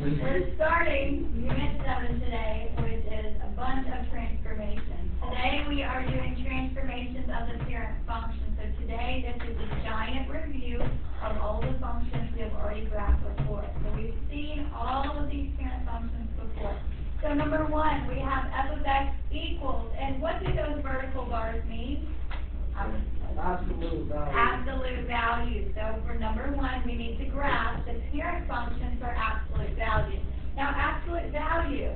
We're starting Unit 7 today, which is a bunch of transformations. Today we are doing transformations of the parent function. So today this is a giant review of all the functions we have already graphed before. So we've seen all of these parent functions before. So number one, we have f of x equals, and what do those vertical bars mean? Absolute value. Absolute value. So for number one, we need to graph the parent function for absolute value. Now, absolute value.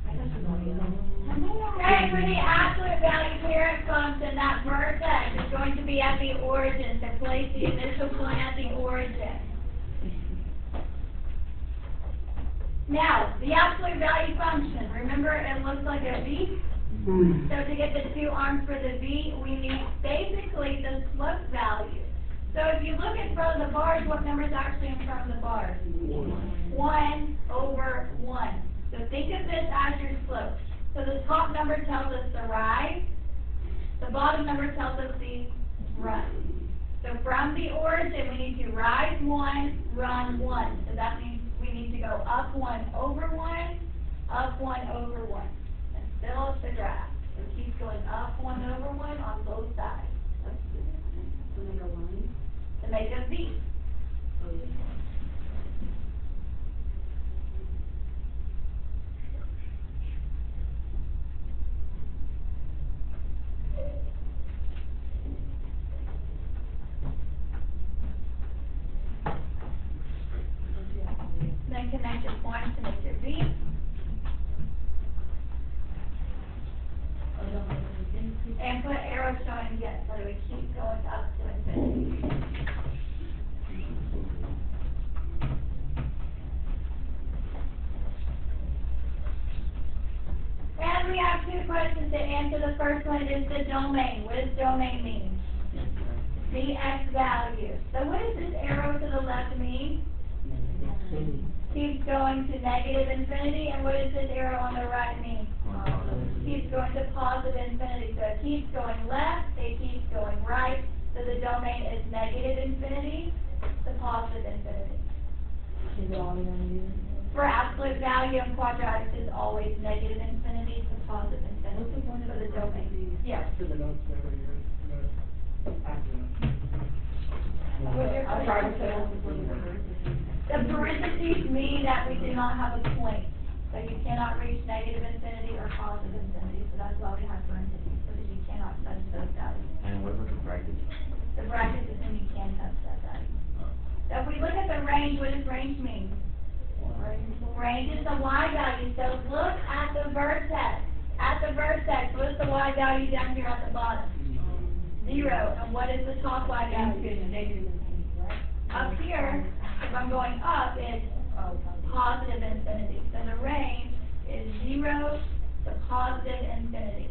Okay, for the absolute value parent function, that vertex is going to be at the origin. So place the initial point at the origin. Now, the absolute value function, remember it looks like a V? So to get the two arms for the V, we need basically the slope value. So if you look in front of the bars, what number is actually in front of the bars? 1 over 1. So think of this as your slope. So the top number tells us the rise. The bottom number tells us the run. So from the origin, we need to rise 1, run 1. So that means we need to go up 1 over 1, up 1 over 1. Fill up the graph. So keep going up 1 over 1 on both sides. To make a line? To make a V. Then connect your points to make your V. And put arrows showing yes, so we keep going up to infinity. And we have two questions to answer. The first one is the domain. What does domain mean? The x value. So what does this arrow to the left mean? Keeps going to negative infinity. And what does this arrow on the right mean? Keeps going to positive infinity. So it keeps going left, it keeps going right. So the domain is negative infinity to positive infinity. For absolute value and quadratics is always negative infinity to positive infinity. For the domain. Yes. To the notes over here. I'll try to say the parentheses mean that we do not have a point. So you cannot reach negative infinity or positive infinity. So that's why we have parentheses, because you cannot touch those values. And what about the brackets? The brackets assume you can touch that value. So if we look at the range, what does range mean? Range is the y value. So look at the vertex. At the vertex, what is the y value down here at the bottom? 0. And what is the top y value? Up here, if I'm going up, it's positive infinity. So the range is 0 to positive infinity.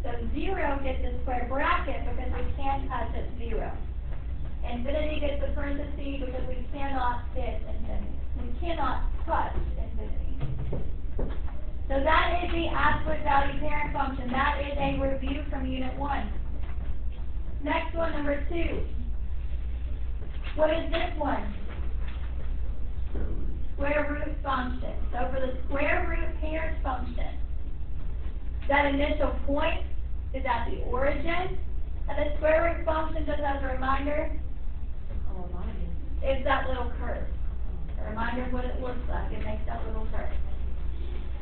So 0 gets a square bracket because we can't touch at 0. Infinity gets a parenthesis because we cannot hit infinity. We cannot touch infinity. So that is the absolute value parent function. That is a review from Unit 1. Next one, number 2. What is this one? Square root function. So for the square root parent function, that initial point is at the origin, and the square root function, just as a reminder, is that little curve. A reminder of what it looks like. It makes that little curve.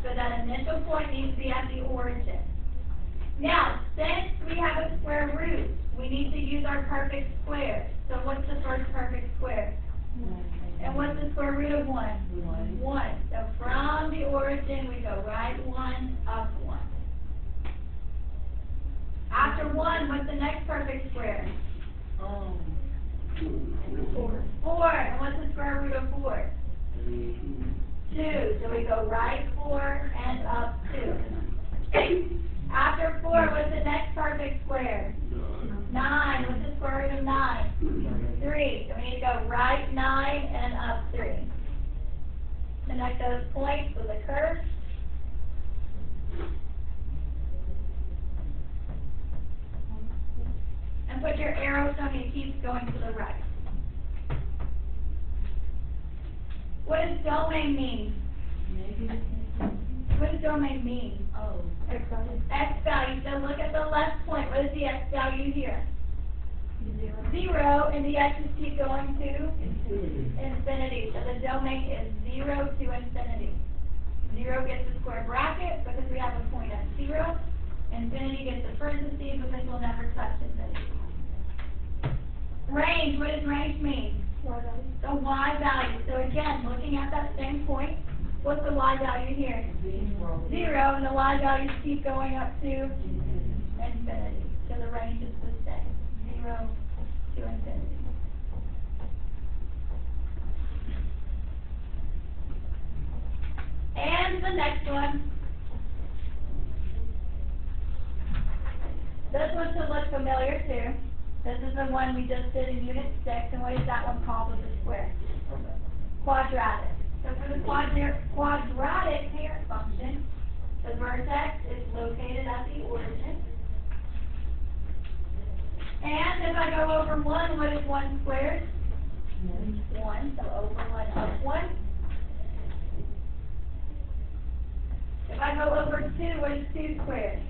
So that initial point needs to be at the origin. Now, since we have a square root, we need to use our perfect square. So what's the first perfect square? And what's the square root of 1? 1. So from the origin, we go right 1, up 1. After 1, what's the next perfect square? 4. And what's the square root of 4? 2. So we go right 4 and up 2. After 4, what's the next perfect square? 9. What's the square root of 9? 3. So we need to go right 9 and up 3. Connect those points with a curve. And put your arrow so it keeps going to the right. What does domain mean? What does domain mean? Oh. X value. So look at the left point. What is the X value here? 0, and the X's keep going to infinity. So the domain is 0 to infinity. 0 gets a square bracket because we have a point at 0. Infinity gets a parentheses because we'll never touch infinity. Range, what does range mean? The Y value. So again, looking at that same point, what's the Y value here? 0, and the Y values keep going up to infinity. So the range is the same. 0 to infinity. And the next one. This one should look familiar too. This is the one we just did in Unit 6, and what is that one called with the square? Quadratic. So for the quadratic parent function, the vertex is located at the origin. And if I go over 1, what is 1 squared? 1, so over 1 up 1. If I go over 2, what is 2 squared?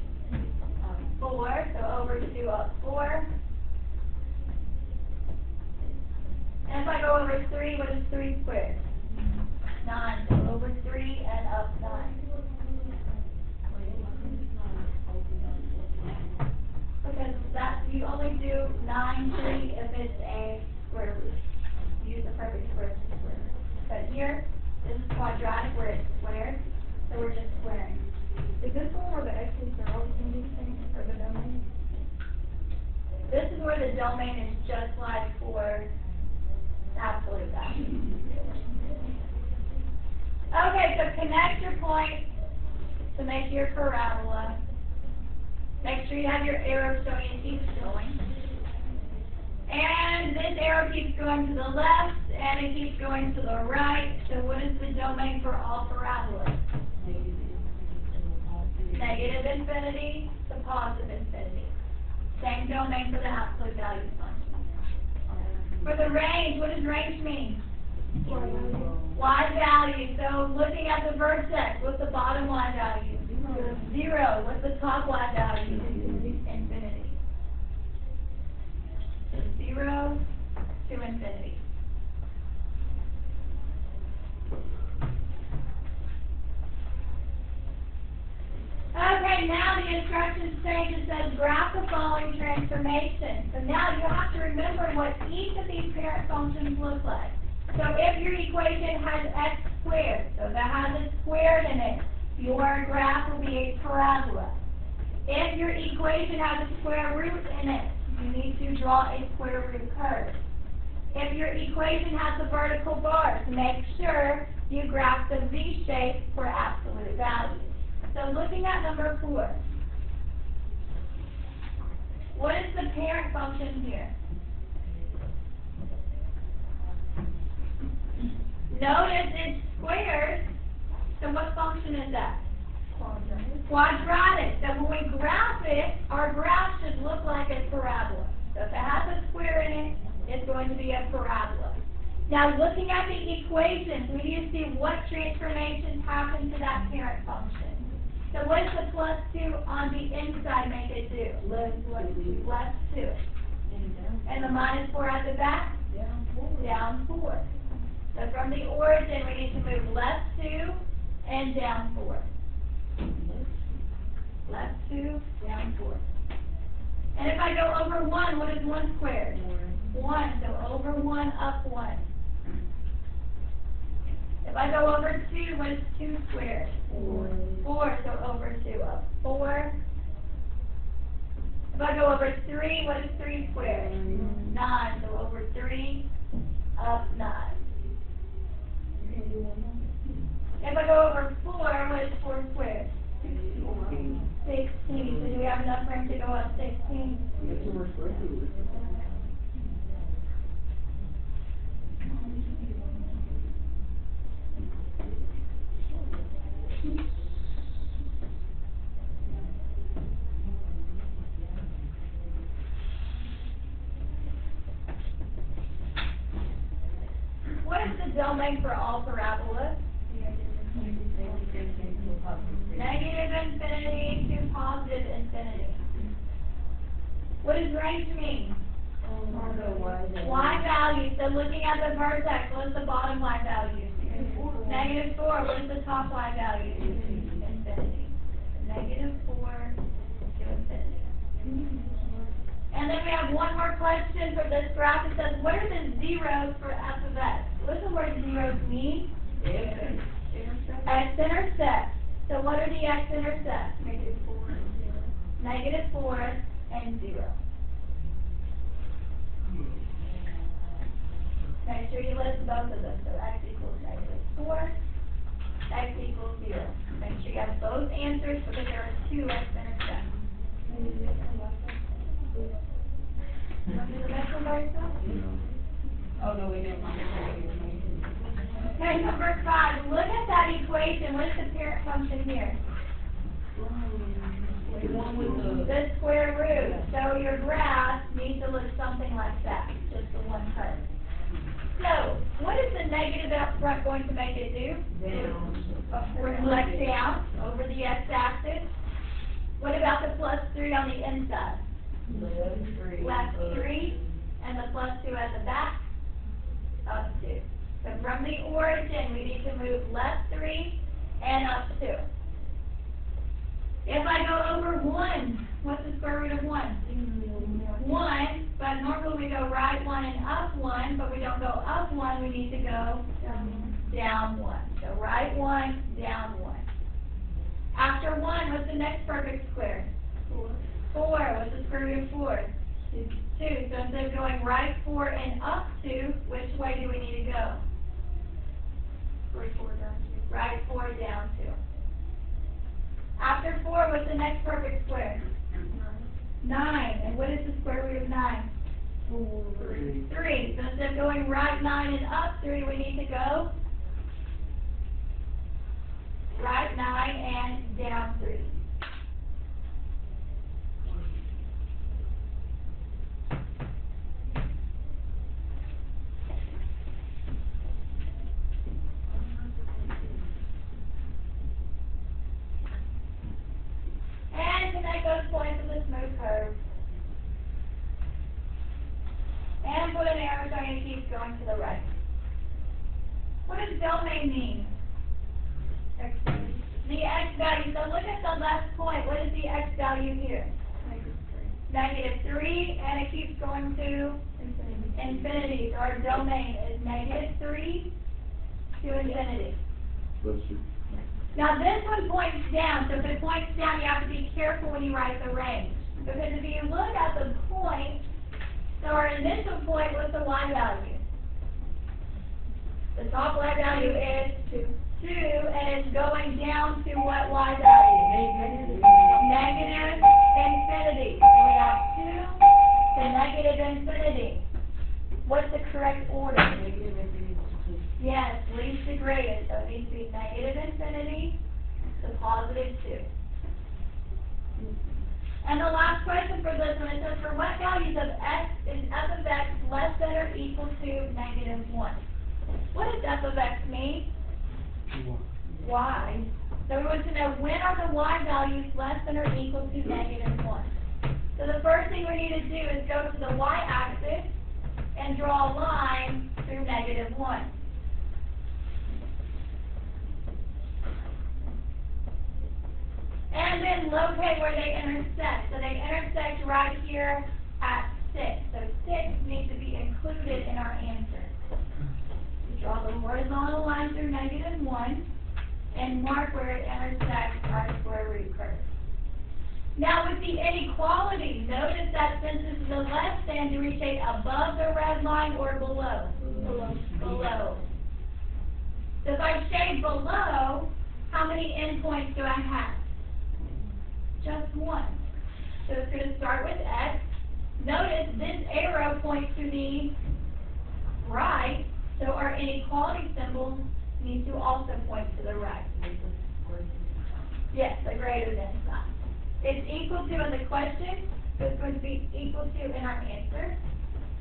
4, so over 2 up 4. And if I go over 3, what is 3 squared? 9, so over 3 and up 9. Because that you only do 9, 3 if it's a square root. Use the perfect square root. But here, this is quadratic where it's squared, so we're just squaring. Is this one where the X's are always going to be the same, or the domain? This is where the domain is just like for absolute value. Okay, so connect your point to make your parabola. Make sure you have your arrow showing it keeps going. And this arrow keeps going to the left, and it keeps going to the right. So what is the domain for all parabolas? Negative infinity to positive infinity. Same domain for the absolute value function. For the range, what does range mean? Y value. So looking at the vertex, what's the bottom Y value? 0. What's the top Y value? Infinity. So 0 to infinity. Okay, now the instructions page it says graph the following transformation. So now you have to remember what each of these parent functions look like. So if your equation has x squared, so that has a squared in it, your graph will be a parabola. If your equation has a square root in it, you need to draw a square root curve. If your equation has a vertical bars, make sure you graph the V shape for absolute value. So looking at number 4, what is the parent function here? Notice it's squared, so what function is that? Quadratic. So when we graph it, our graph should look like a parabola. So if it has a square in it, it's going to be a parabola. Now looking at the equations, we need to see what transformations happen to that parent function. So what does the plus 2 on the inside make it do? Less 2. And the minus 4 at the back? Down 4. So from the origin, we need to move left 2 and down 4. Left 2, down 4. And if I go over 1, what is 1 squared? 1. So over 1, up 1. If I go over 2, what is 2 squared? 4. So over 2, up 4. If I go over 3, what is 3 squared? 9. So over 3, up 9. If I go over 4, what is 4 squared? 16. So do we have enough room to go up 16? What is the domain for all parabolas? Negative infinity to positive infinity. What does range mean? Y value. So looking at the vertex, what is the bottom Y value? -4. What is the top Y value? Infinity. -4 to infinity. And then we have one more question for this graph. It says, what are the zeros for f of x? What does the word zeros mean? X-intercept. So what are the x-intercepts? -4 and 0. Make sure you list both of them. So x equals -4, x equals 0. Make sure you have both answers because there are two x-intercepts. Want to do the next one by yourself? Oh, no, we didn't. Okay, number 5. Look at that equation. What is the parent function here? The one with the, The square root. So your graph needs to look something like that, just the one curve. So, what is the negative out front going to make it do? down. Reflect down over the x-axis. What about the +3 on the inside? Left 3, and the +2 at the back, up 2. So from the origin, we need to move left 3 and up 2. If I go over 1, what's the square root of 1? 1, but normally we go right 1 and up 1, but we don't go up 1, we need to go down 1. So right 1, down 1. After 1, what's the next perfect square? 4. What's the square root of 4? 2. So instead of going right 4 and up 2, which way do we need to go? Right 4 down 2. After 4, what's the next perfect square? 9. And what is the square root of 9? 3. So instead of going right 9 and up 3, we need to go right 9 and down 3. And connect those points with a smooth curve. And put an arrow showing it keeps going to the right. What does domain mean? The x value. So look at the left point. What is the x value here? -3, and it keeps going to infinity. So our domain is -3 to infinity. Now this one points down, so if it points down, you have to be careful when you write the range. Because if you look at the point, so our initial point, what's the y value? The top y value is 2, and it's going down to what y value? Negative infinity. So we have 2 to negative infinity. What's the correct order? Yes, least to greatest. So it needs to be negative infinity to positive 2. And the last question for this one, it says, for what values of x is f of x less than or equal to -1? What does f of x mean? Y. So we want to know, when are the y values less than or equal to -1? So the first thing we need to do is go to the y-axis and draw a line through -1. And then locate where they intersect. So they intersect right here at 6. So 6 needs to be included in our answer. Draw the horizontal line through -1 and mark where it intersects our square root curve. Now with the inequality, notice that since this is a less than, do we shade above the red line or below? Below. So if I shade below, how many endpoints do I have? Just 1. So it's going to start with x. Notice this arrow points to the right, so our inequality symbol needs to also point to the right. Yes, the greater than sign. It's equal to in the question, so it's going to be equal to in our answer.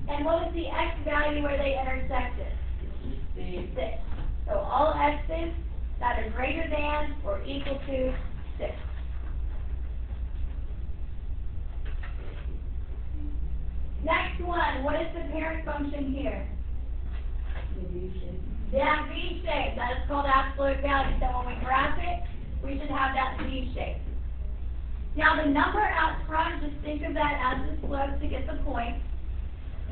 And what was the x value where they intersected? 6. 6. So all x's that are greater than or equal to 6. Next one, what is the parent function here? That V shape, that is called absolute value. So when we graph it, we should have that V shape. Now the number out front, just think of that as the slope to get the point.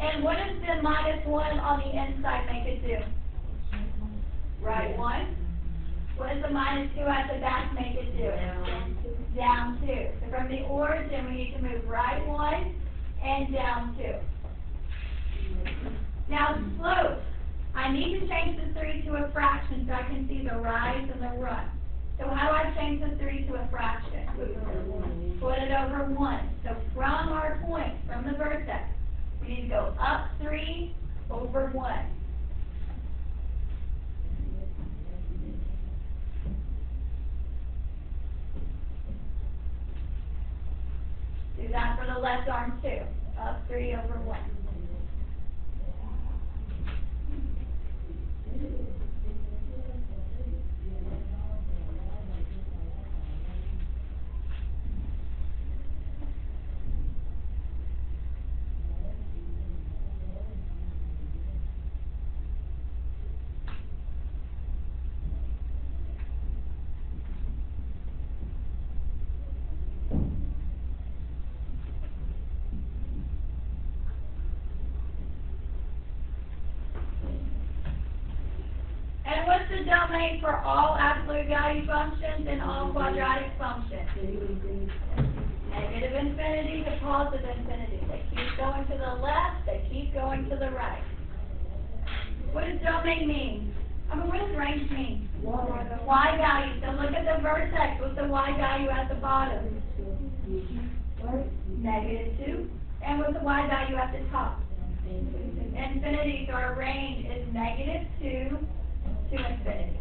And what does the minus 1 on the inside make it do? Right, 1. What does the minus 2 at the back make it do? Down 2. So from the origin, we need to move right 1 and down 2. Now slope. I need to change the 3 to a fraction so I can see the rise and the run. So how do I change the 3 to a fraction? Put it over 1. So from our point, from the vertex, we need to go up 3 over 1. Do that for the left arm too. Up 3 over 1. And what's the domain for all absolute value functions and all quadratic functions? Negative infinity to positive infinity. They keep going to the left, they keep going to the right. What does domain mean? What does range mean? Y value. So look at the vertex. What's the Y value at the bottom? -2. And what's the Y value at the top? Infinity. So our range is -2 to infinity.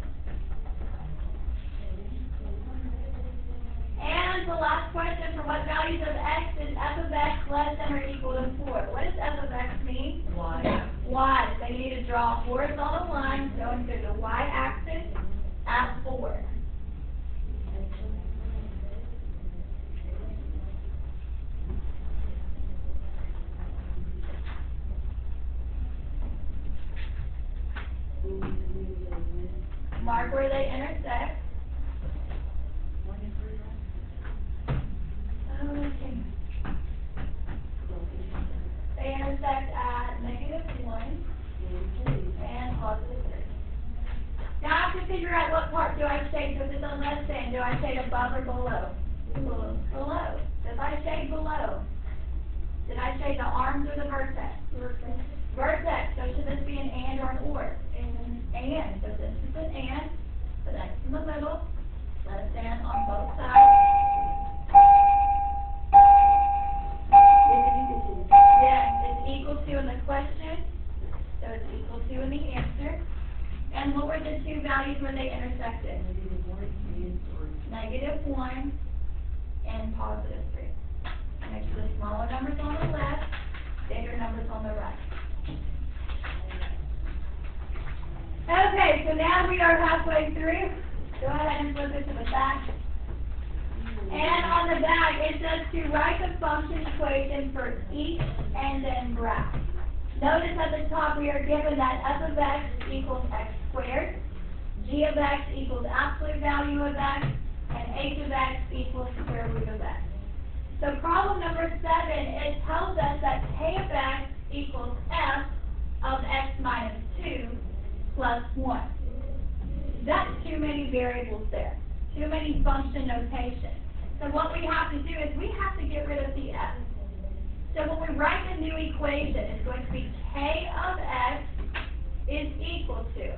And the last question, for what values of x is f of x less than or equal to 4? What does f of x mean? Y. So you need to draw a horizontal line going through the y-axis at 4. Mark where they intersect. Okay. They intersect at -1 and +3. Now I have to figure out what part do I shade. So if it's on left hand, do I shade above or below? Below. So if I shade below, did I shade the arms or the vertex? Vertex. So should this be an and or an or? And. So this is an and. Put X in the middle. Left hand on both sides. Yeah, it's equal to in the question. So it's equal to in the answer. And what were the two values when they intersected? -1 and +3. Make sure the smaller numbers on the left, bigger numbers on the right. Okay, so now we are halfway through. Go ahead and flip it to the back. And on the back, it says to write the function equation for each and then graph. Notice at the top we are given that f of x equals x squared, g of x equals absolute value of x, and h of x equals square root of x. So problem number 7, it tells us that k of x equals f of x minus 2 plus 1. That's too many variables there, too many function notations. So what we have to do is we have to get rid of the f. So when we write the new equation, it's going to be k of x is equal to.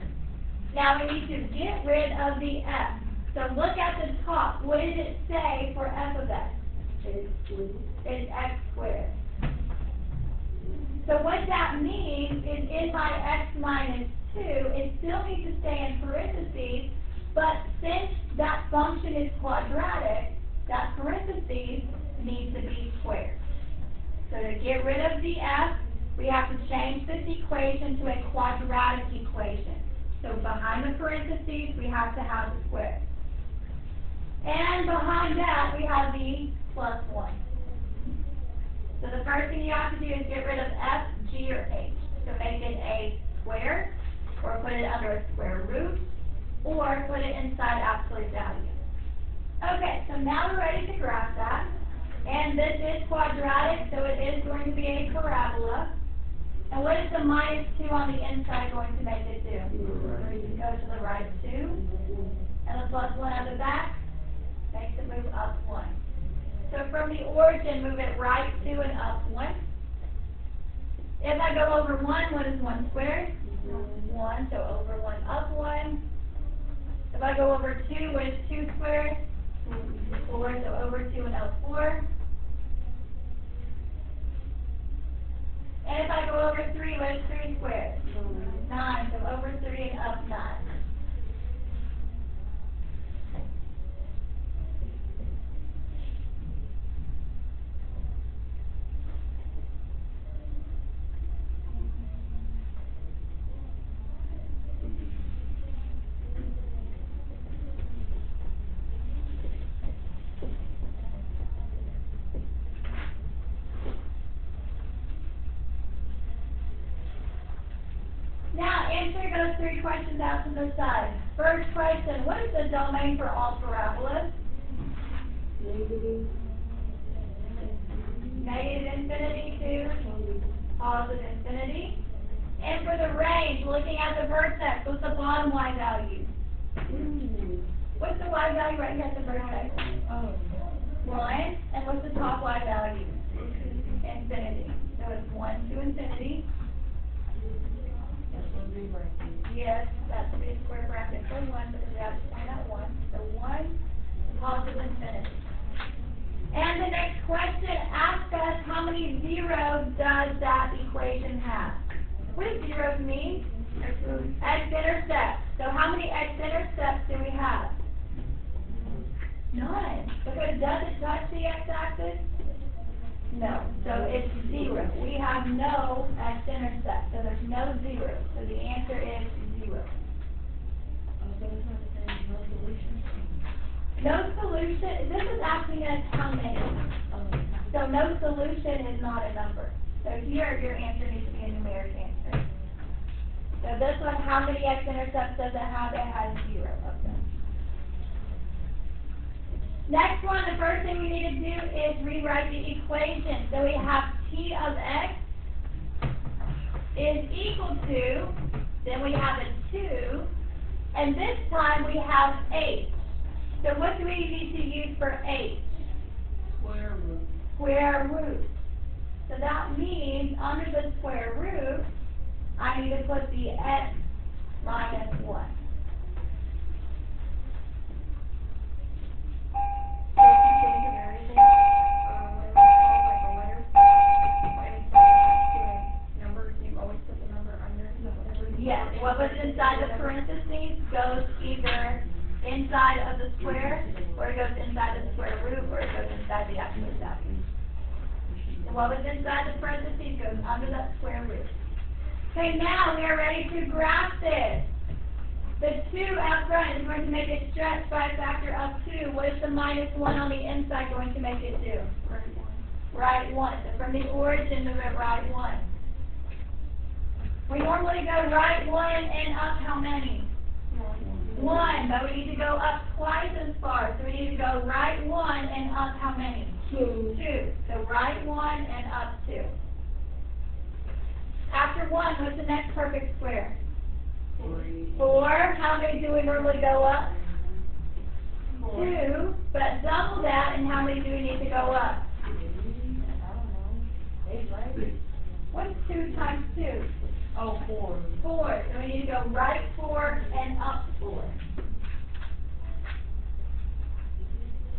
Now we need to get rid of the f. So look at the top. What did it say for f of x? It's x squared. So what that means is in my x minus 2, it still needs to stay in parentheses, but since that function is quadratic, that parentheses needs to be squared. So to get rid of the f, we have to change this equation to a quadratic equation. So behind the parentheses, we have to have the square. And behind that, we have the plus 1. So the first thing you have to do is get rid of f, g, or h. So make it a square, or put it under a square root, or put it inside absolute value. Okay, so now we're ready to graph that. And this is quadratic, so it is going to be a parabola. And what is the minus 2 on the inside going to make it do? Go to the right 2. And the plus 1 on the back makes it move up 1. So from the origin, move it right 2 and up 1. If I go over 1, what is 1 squared? 1, so over 1, up 1. If I go over 2, what is 2 squared? 4, so over 2 and up 4. And if I go over 3, what is 3 squared? 9, so over 3 and up 9. Now, answer those 3 questions out to the side. First question, what is the domain for all parabolas? Negative infinity to positive infinity. And for the range, looking at the vertex, what's the bottom y value? What's the y value right here at the vertex? 1. And what's the top y value? Infinity. So it's 1 to infinity. Yes, that's to be a square bracket for 1 because we have to find out 1. So 1, positive infinity. And the next question asks us how many zeros does that equation have? What does zeros mean? X-intercepts. So how many x-intercepts do we have? None. Because does it touch the x-axis? No. So it's 0. We have no x-intercept. So there's no 0. So the answer is 0. So it's not the same, no solution? No solution. This is asking us how many. So no solution is not a number. So here your answer needs to be a numeric answer. So this one, how many x-intercepts does it have? It has 0 of them. Next one, the first thing we need to do is rewrite the equation. So we have t of x is equal to, then we have a 2, and this time we have h. So what do we need to use for h? Square root. Square root. So that means under the square root, I need to put the x minus 1. So if you change of everything, whatever it's called, like a letter, anytime it has to a number, you always put the number under whatever. Yes, what was inside the parentheses goes either inside of the square, or it goes inside the square root, or it goes inside the absolute value. And what was inside the parentheses goes under that square root. Okay, now we are ready to graph this. The 2 out front is going to make it stretch by a factor of 2. What is the minus 1 on the inside going to make it do? Right 1. So from the origin, move it right 1. We normally go right 1 and up how many? 1, but we need to go up twice as far. So we need to go right 1 and up how many? 2. So right 1 and up 2. After 1, what's the next perfect square? 4. How many do we normally go up? 2. But double that, and how many do we need to go up? What's 2 times 2? Oh, 4. 4. So we need to go right 4 and up 4.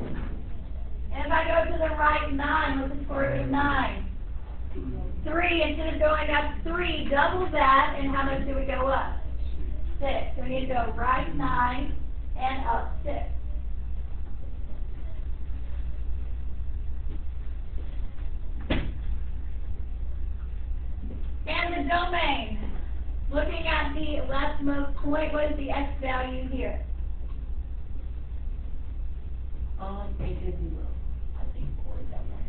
And if I go to the right 9, what's the square root of 9? 3. Instead of going up 3, double that, and how much do we go up? 6. So we need to go right 9 and up 6. And the domain. Looking at at the leftmost point, what is the x value here? It is 0. I think 4 is that one.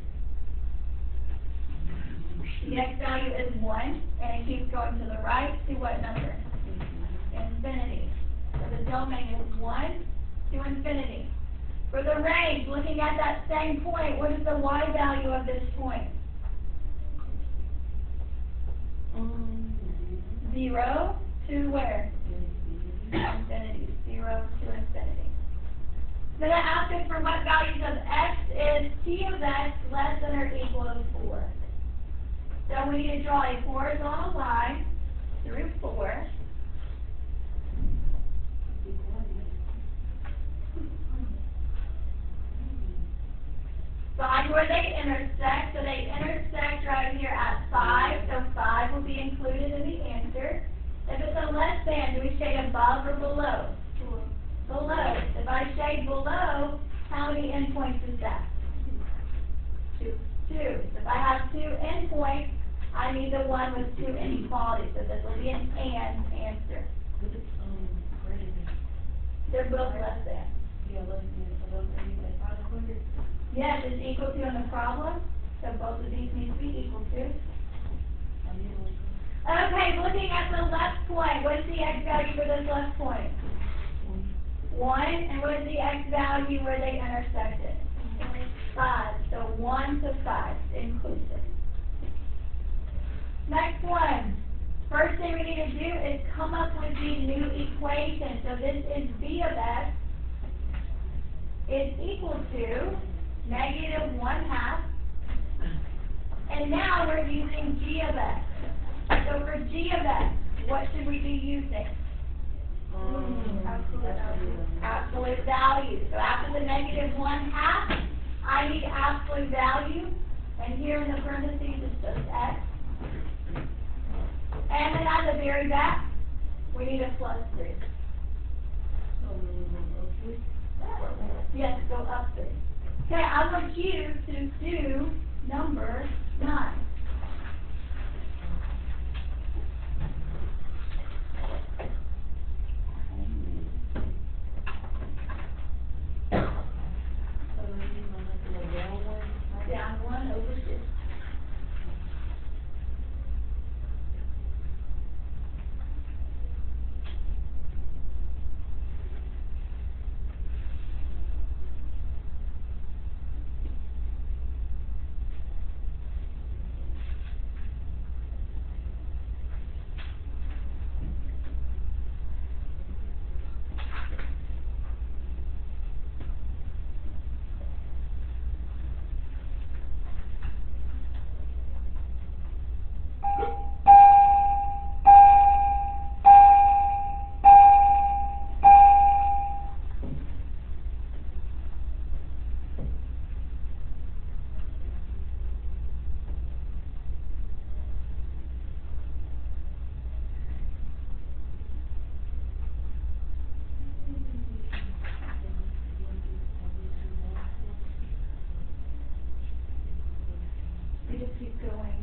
The x value is 1, and it keeps going to the right to what number? Infinity. So the domain is 1 to infinity. For the range, looking at that same point, what is the y value of this point? 0 to where? Infinity. 0 to infinity. Then it asks us for what values of x is t of x less than or equal to 4. So we need to draw a horizontal line through 4. Find where they intersect. So they intersect right here at 5. So 5 will be included in the answer. If it's a less than, do we shade above or below? Below. If I shade below, how many endpoints is that? 2. If I have 2 endpoints, I need the one with 2 inequalities. So this will be an and answer. But it's, greater than. They're both less than. Yeah, less than, so those are like 500. Yes, it's equal to in the problem. So both of these need to be equal to. Okay, looking at the left point, what is the x value for this left point? 1. And what is the x value where they intersected? 5. So 1 to 5, inclusive. Next one. First thing we need to do is come up with the new equation. So this is b of x is equal to negative 1/2. And now we're using g of x. So for g of x, what should we be using? Absolute value. So after the negative 1/2, I need absolute value. And here in the parentheses, it's just x. And then at the very back, we need a plus 3. Yes, go up 3. Okay, I want you to do number 9. Down 1 over 2. You just keep going.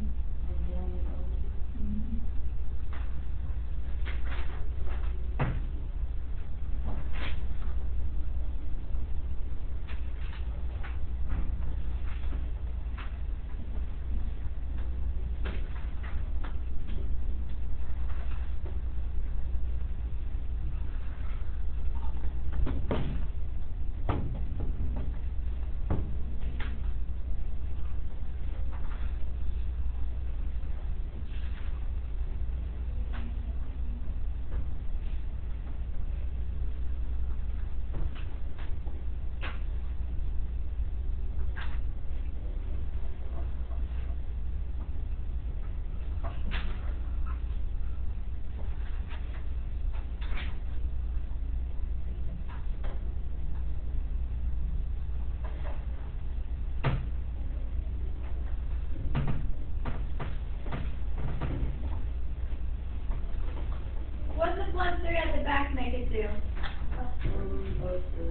What's the plus 3 at the back make it do?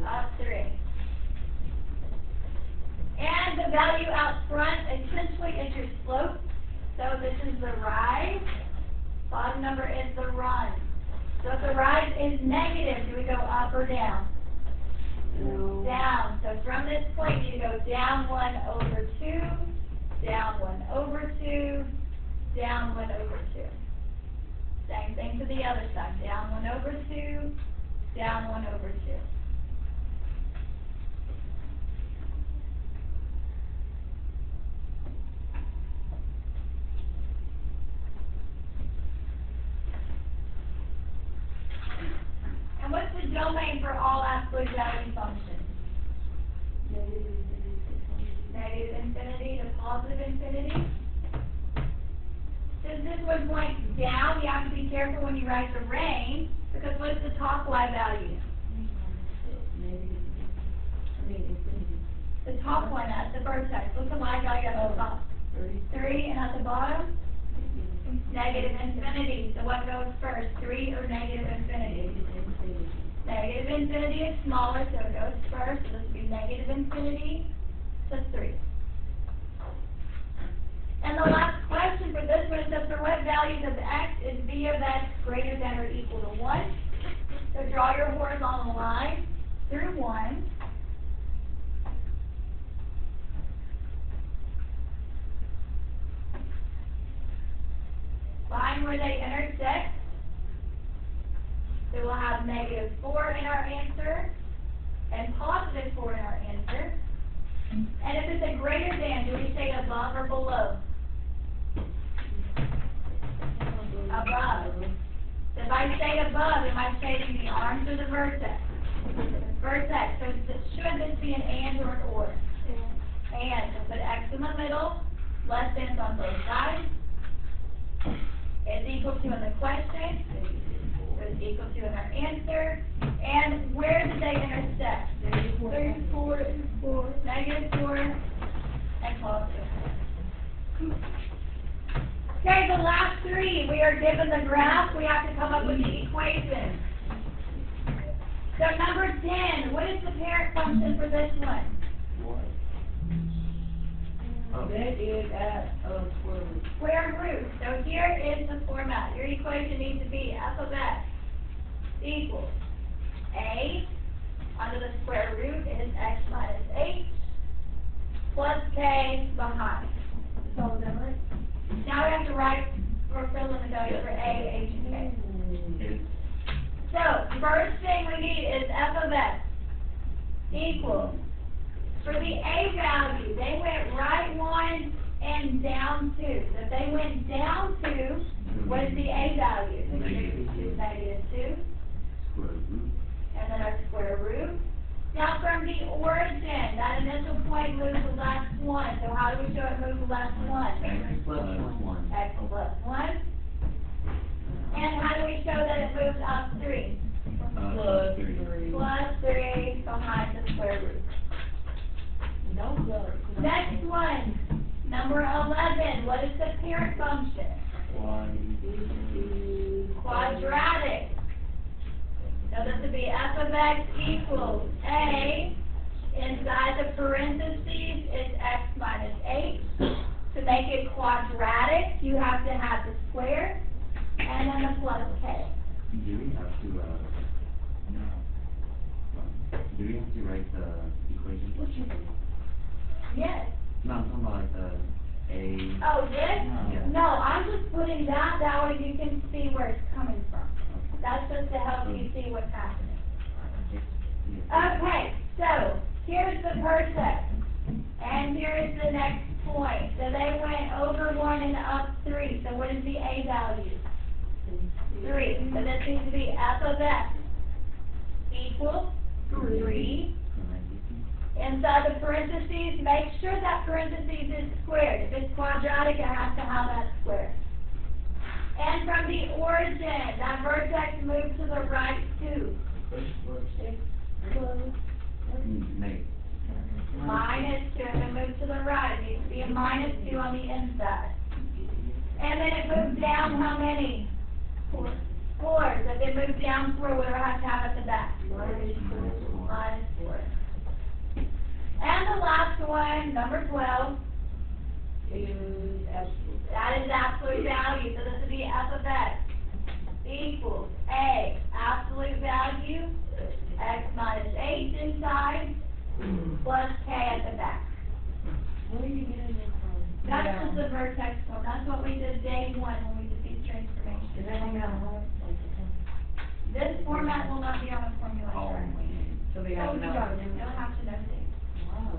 Up 3. And the value out front essentially is your slope. So this is the rise. Bottom number is the run. So if the rise is negative, do we go up or down? No. Down. So from this point, you go down 1 over 2, down 1 over 2, down 1 over 2. Same thing to the other side. Down 1 over 2, down 1 over 2. And what's the domain for all absolute value functions? Negative infinity to positive infinity. Since this one points down, you have to be careful when you write the range, because what's the top y value? The top one at the vertex. What's the y value at the top? 3, and at the bottom? Negative infinity. So what goes first, 3 or negative infinity? Negative infinity is smaller, so it goes first. So this would be negative infinity to 3. And the last question for this one is, for what values of x is v of x greater than or equal to 1? So draw your horizontal line through 1. Find where they intersect. So we'll have negative 4 in our answer and positive 4 in our answer. And if it's a greater than, do we say above or below? Above. So if I say above, am I shading the arms or the vertex? Vertex. So should this be an and or an or? And. So put x in the middle, less than on both sides. Is equal to in the question. So it's equal to in our answer. And where did they intersect? Negative 4 and 4. Negative 4 and positive 4. Okay, the last three, we are given the graph. We have to come up with the equation. So number 10, what is the parent function for this one? That is at square root. Square root. So here is the format. Your equation needs to be f of x equals a under the square root is x minus h plus k behind. So is that right? Now we have to write or fill in the values for a, h, and k. So first thing we need is f of x equals, for the a value, they went right 1 and down 2. So if they went down 2, what is the a value? Negative 2. And then our square root. Now from the origin, that initial point moves the left 1. So how do we show it moves the left 1? X plus 1. X plus 1. And how do we show that it moves up 3? Plus 3. Plus 3 behind the square root. Don't go. Next one, number 11. What is the parent function? Quadratic. So this would be f of x equals a, inside the parentheses is x minus h. To make it quadratic, you have to have the square and then the plus k. Do we have to write the equation? Yes. No, I'm talking about like the a. Oh, this? Yeah. No, I'm just putting that way you can see where it's coming from. That's just to help you see what's happening. Okay, so here's the vertex, and here's the next point. So they went over 1 and up 3. So what is the a value? 3. So this needs to be f of x equals 3. Inside the parentheses, make sure that parentheses is squared. If it's quadratic, it has to have that square. And from the origin, that vertex moves to the right 2. Minus 2, and it moves to the right. It needs to be a minus 2 on the inside. And then it moves down how many? 4. So if it moves down 4, what do I have to have at the back? Minus 4. And the last one, number 12, that is absolute value. So this would be f of x equals a plus K at the back. Where are you getting this from? That's just the vertex form, that's what we did day one when we did these transformations. Is that hanging out hard? Like the thing? This format will not be on a formula Oh, chart. man. So we So have you to know. don't have to know things. Wow.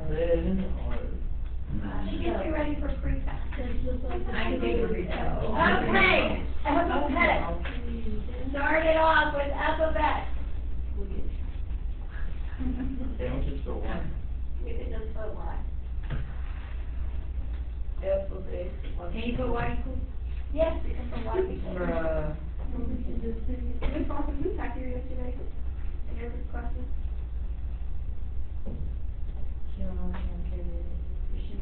She gets you ready for pre-tax. I can take a recap. Okay, alphabet. Start it off with alphabet. They don't just go one. You can just put Y. Alphabet. Can you put Y equals? Yes, you can put Y equals. Bruh. We saw some food factory yesterday in your classes. She don't know she don't care. She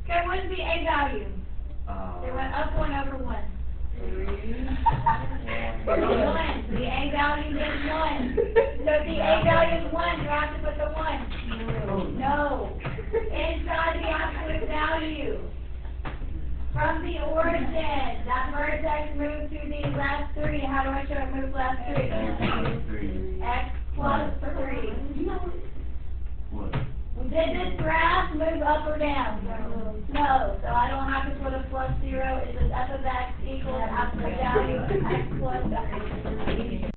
Okay, what's the A value? They went up one over one. One, the A value is one. So if the A value is one, you have to put the one. No. Inside the absolute value. From the origin, that vertex moved to the last three. How do I show it move last three? X plus 3. What? Did this graph move up or down? No, so I don't have to put a plus 0. It says f of x equals absolute value of x plus 3.